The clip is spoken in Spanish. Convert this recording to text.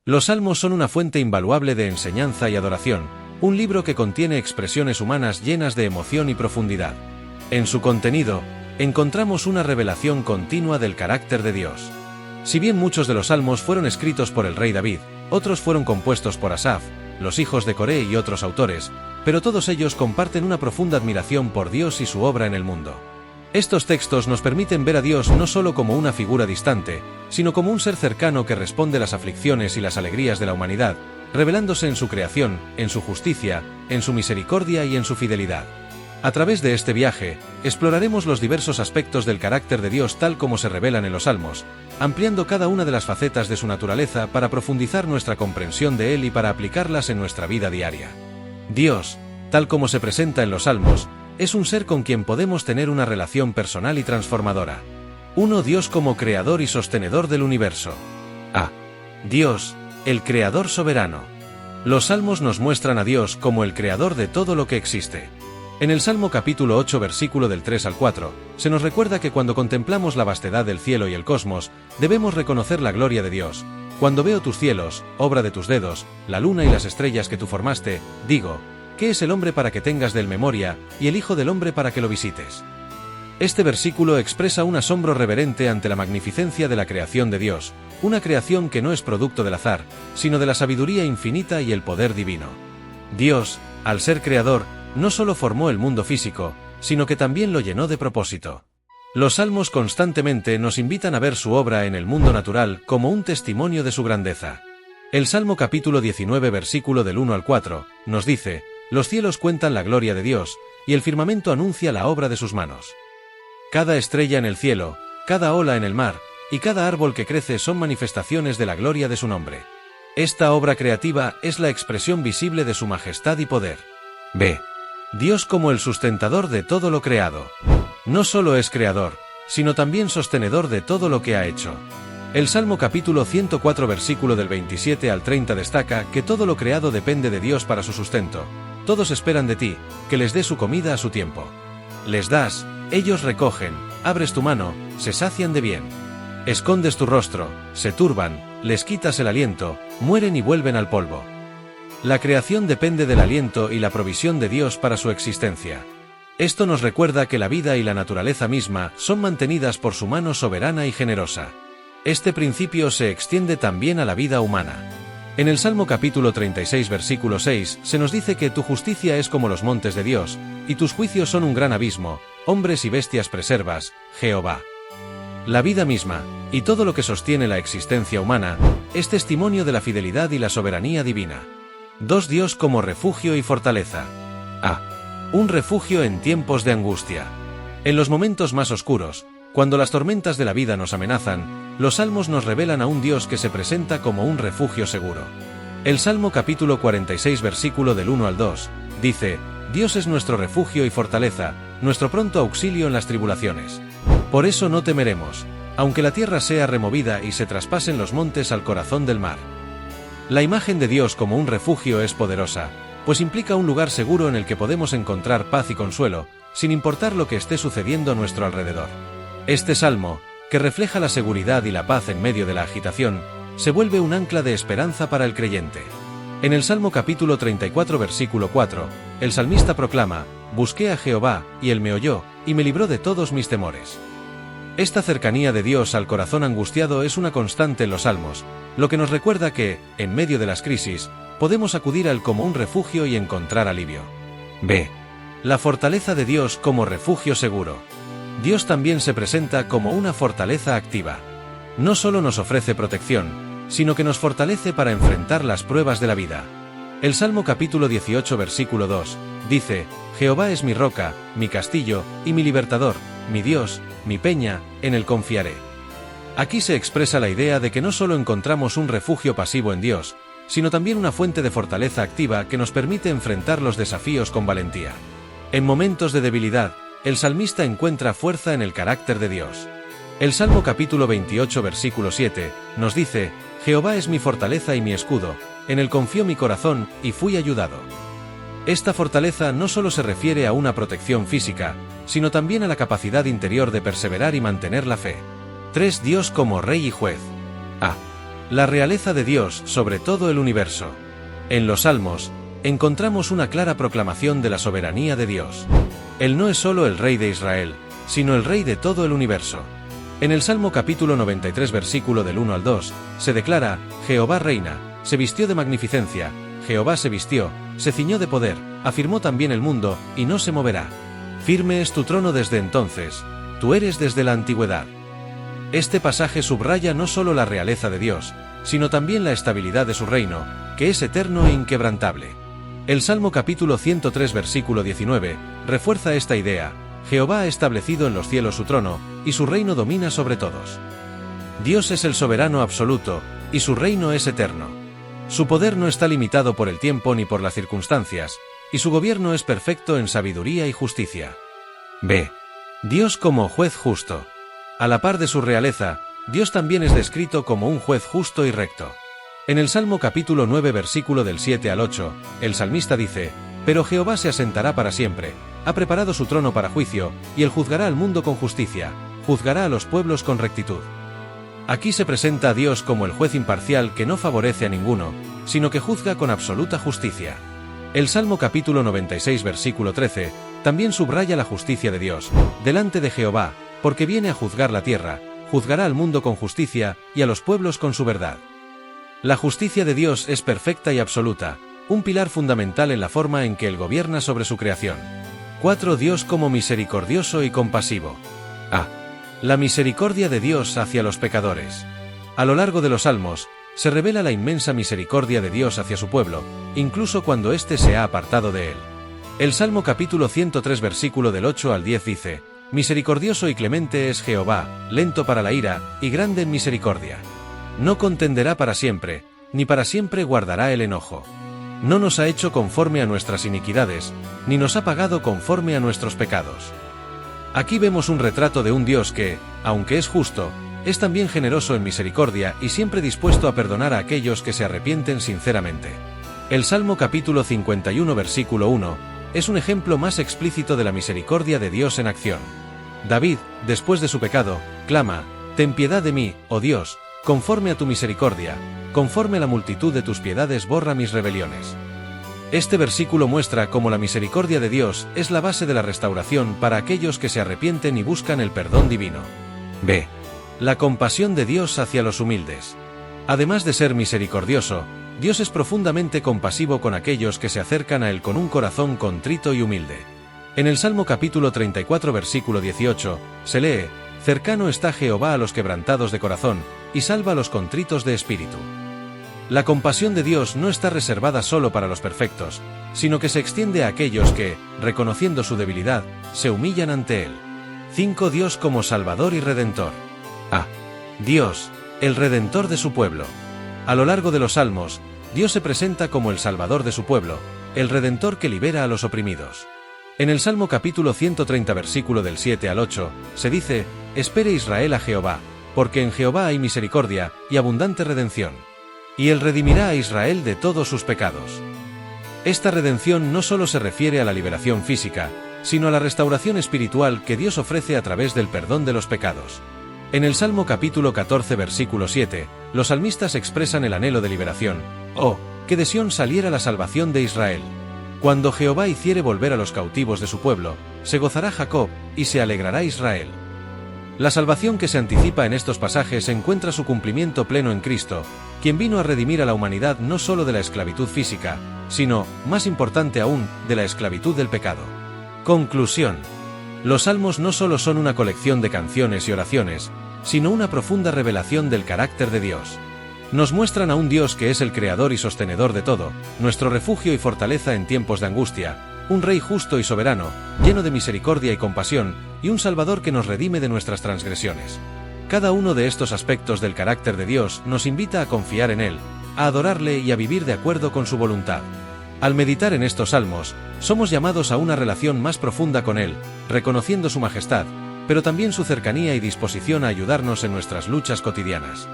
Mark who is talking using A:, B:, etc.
A: Los Salmos son una fuente invaluable de enseñanza y adoración, un libro que contiene expresiones humanas llenas de emoción y profundidad. En su contenido, encontramos una revelación continua del carácter de Dios. Si bien muchos de los Salmos fueron escritos por el rey David, otros fueron compuestos por Asaf, los hijos de Coré y otros autores, pero todos ellos comparten una profunda admiración por Dios y su obra en el mundo. Estos textos nos permiten ver a Dios no solo como una figura distante, sino como un ser cercano que responde a las aflicciones y las alegrías de la humanidad, revelándose en su creación, en su justicia, en su misericordia y en su fidelidad. A través de este viaje, exploraremos los diversos aspectos del carácter de Dios tal como se revelan en los Salmos, ampliando cada una de las facetas de su naturaleza para profundizar nuestra comprensión de Él y para aplicarlas en nuestra vida diaria. Dios, tal como se presenta en los Salmos, es un ser con quien podemos tener una relación personal y transformadora. Dios como creador y sostenedor del universo. Dios, el creador soberano. Los Salmos nos muestran a Dios como el creador de todo lo que existe. En el Salmo capítulo 8 versículo del 3 al 4, se nos recuerda que cuando contemplamos la vastedad del cielo y el cosmos, debemos reconocer la gloria de Dios. Cuando veo tus cielos, obra de tus dedos, la luna y las estrellas que tú formaste, digo, ¿qué es el hombre para que tengas de él memoria, y el hijo del hombre para que lo visites? Este versículo expresa un asombro reverente ante la magnificencia de la creación de Dios, una creación que no es producto del azar, sino de la sabiduría infinita y el poder divino. Dios, al ser creador, no solo formó el mundo físico, sino que también lo llenó de propósito. Los Salmos constantemente nos invitan a ver su obra en el mundo natural como un testimonio de su grandeza. El Salmo capítulo 19 versículo del 1 al 4, nos dice, «Los cielos cuentan la gloria de Dios, y el firmamento anuncia la obra de sus manos. Cada estrella en el cielo, cada ola en el mar, y cada árbol que crece son manifestaciones de la gloria de su nombre». Esta obra creativa es la expresión visible de su majestad y poder. Dios como el sustentador de todo lo creado. No solo es creador, sino también sostenedor de todo lo que ha hecho. El Salmo capítulo 104 versículo del 27 al 30 destaca que todo lo creado depende de Dios para su sustento. Todos esperan de ti, que les dé su comida a su tiempo. Les das, ellos recogen, abres tu mano, se sacian de bien. Escondes tu rostro, se turban, les quitas el aliento, mueren y vuelven al polvo. La creación depende del aliento y la provisión de Dios para su existencia. Esto nos recuerda que la vida y la naturaleza misma son mantenidas por su mano soberana y generosa. Este principio se extiende también a la vida humana. En el Salmo capítulo 36 versículo 6 se nos dice que tu justicia es como los montes de Dios, y tus juicios son un gran abismo, hombres y bestias preservas, Jehová. La vida misma, y todo lo que sostiene la existencia humana, es testimonio de la fidelidad y la soberanía divina. Dios como refugio y fortaleza. Un refugio en tiempos de angustia. En los momentos más oscuros, cuando las tormentas de la vida nos amenazan, los Salmos nos revelan a un Dios que se presenta como un refugio seguro. El Salmo capítulo 46 versículo del 1 al 2, dice, Dios es nuestro refugio y fortaleza, nuestro pronto auxilio en las tribulaciones. Por eso no temeremos, aunque la tierra sea removida y se traspasen los montes al corazón del mar. La imagen de Dios como un refugio es poderosa, pues implica un lugar seguro en el que podemos encontrar paz y consuelo, sin importar lo que esté sucediendo a nuestro alrededor. Este salmo, que refleja la seguridad y la paz en medio de la agitación, se vuelve un ancla de esperanza para el creyente. En el Salmo capítulo 34 versículo 4, el salmista proclama, «Busqué a Jehová, y él me oyó, y me libró de todos mis temores». Esta cercanía de Dios al corazón angustiado es una constante en los Salmos, lo que nos recuerda que, en medio de las crisis, podemos acudir a Él como un refugio y encontrar alivio. La fortaleza de Dios como refugio seguro. Dios también se presenta como una fortaleza activa. No solo nos ofrece protección, sino que nos fortalece para enfrentar las pruebas de la vida. El Salmo capítulo 18 versículo 2, dice, «Jehová es mi roca, mi castillo, y mi libertador, mi Dios, mi peña, en él confiaré». Aquí se expresa la idea de que no solo encontramos un refugio pasivo en Dios, sino también una fuente de fortaleza activa que nos permite enfrentar los desafíos con valentía. En momentos de debilidad, el salmista encuentra fuerza en el carácter de Dios. El Salmo capítulo 28 versículo 7, nos dice, «Jehová es mi fortaleza y mi escudo, en él confió mi corazón, y fui ayudado». Esta fortaleza no solo se refiere a una protección física, sino también a la capacidad interior de perseverar y mantener la fe. Dios como Rey y Juez. La realeza de Dios sobre todo el universo. En los Salmos, encontramos una clara proclamación de la soberanía de Dios. Él no es solo el Rey de Israel, sino el Rey de todo el universo. En el Salmo capítulo 93 versículo del 1 al 2, se declara, Jehová reina, se vistió de magnificencia, Jehová se vistió, se ciñó de poder, afirmó también el mundo, y no se moverá. Firme es tu trono desde entonces, tú eres desde la antigüedad. Este pasaje subraya no solo la realeza de Dios, sino también la estabilidad de su reino, que es eterno e inquebrantable. El Salmo capítulo 103 versículo 19, refuerza esta idea, Jehová ha establecido en los cielos su trono, y su reino domina sobre todos. Dios es el soberano absoluto, y su reino es eterno. Su poder no está limitado por el tiempo ni por las circunstancias, y su gobierno es perfecto en sabiduría y justicia. B. Dios como juez justo. A la par de su realeza, Dios también es descrito como un juez justo y recto. En el Salmo capítulo 9 versículo del 7 al 8, el salmista dice, pero Jehová se asentará para siempre, ha preparado su trono para juicio, y él juzgará al mundo con justicia, juzgará a los pueblos con rectitud. Aquí se presenta a Dios como el juez imparcial que no favorece a ninguno, sino que juzga con absoluta justicia. El Salmo capítulo 96 versículo 13, también subraya la justicia de Dios, delante de Jehová, porque viene a juzgar la tierra, juzgará al mundo con justicia, y a los pueblos con su verdad. La justicia de Dios es perfecta y absoluta, un pilar fundamental en la forma en que Él gobierna sobre su creación. 4. Dios como misericordioso y compasivo. A. La misericordia de Dios hacia los pecadores. A lo largo de los Salmos, se revela la inmensa misericordia de Dios hacia su pueblo, incluso cuando éste se ha apartado de él. El Salmo capítulo 103 versículo del 8 al 10 dice, misericordioso y clemente es Jehová, lento para la ira, y grande en misericordia. No contenderá para siempre, ni para siempre guardará el enojo. No nos ha hecho conforme a nuestras iniquidades, ni nos ha pagado conforme a nuestros pecados. Aquí vemos un retrato de un Dios que, aunque es justo, es también generoso en misericordia y siempre dispuesto a perdonar a aquellos que se arrepienten sinceramente. El Salmo capítulo 51 versículo 1, es un ejemplo más explícito de la misericordia de Dios en acción. David, después de su pecado, clama, ten piedad de mí, oh Dios, conforme a tu misericordia, conforme a la multitud de tus piedades borra mis rebeliones. Este versículo muestra cómo la misericordia de Dios es la base de la restauración para aquellos que se arrepienten y buscan el perdón divino. B. La compasión de Dios hacia los humildes. Además de ser misericordioso, Dios es profundamente compasivo con aquellos que se acercan a Él con un corazón contrito y humilde. En el Salmo capítulo 34 versículo 18, se lee, cercano está Jehová a los quebrantados de corazón, y salva a los contritos de espíritu. La compasión de Dios no está reservada solo para los perfectos, sino que se extiende a aquellos que, reconociendo su debilidad, se humillan ante Él. 5. Dios como Salvador y Redentor. A. Dios, el Redentor de su pueblo. A lo largo de los Salmos, Dios se presenta como el Salvador de su pueblo, el Redentor que libera a los oprimidos. En el Salmo capítulo 130 versículo del 7 al 8, se dice, espere Israel a Jehová, porque en Jehová hay misericordia y abundante redención. Y Él redimirá a Israel de todos sus pecados. Esta redención no solo se refiere a la liberación física, sino a la restauración espiritual que Dios ofrece a través del perdón de los pecados. En el Salmo capítulo 14 versículo 7, los salmistas expresan el anhelo de liberación. Oh, que de Sión saliera la salvación de Israel. Cuando Jehová hiciere volver a los cautivos de su pueblo, se gozará Jacob, y se alegrará Israel. La salvación que se anticipa en estos pasajes encuentra su cumplimiento pleno en Cristo, quien vino a redimir a la humanidad no solo de la esclavitud física, sino, más importante aún, de la esclavitud del pecado. Conclusión. Los Salmos no solo son una colección de canciones y oraciones, sino una profunda revelación del carácter de Dios. Nos muestran a un Dios que es el creador y sostenedor de todo, nuestro refugio y fortaleza en tiempos de angustia, un Rey justo y soberano, lleno de misericordia y compasión, y un Salvador que nos redime de nuestras transgresiones. Cada uno de estos aspectos del carácter de Dios nos invita a confiar en Él, a adorarle y a vivir de acuerdo con su voluntad. Al meditar en estos salmos, somos llamados a una relación más profunda con Él, reconociendo su majestad, pero también su cercanía y disposición a ayudarnos en nuestras luchas cotidianas.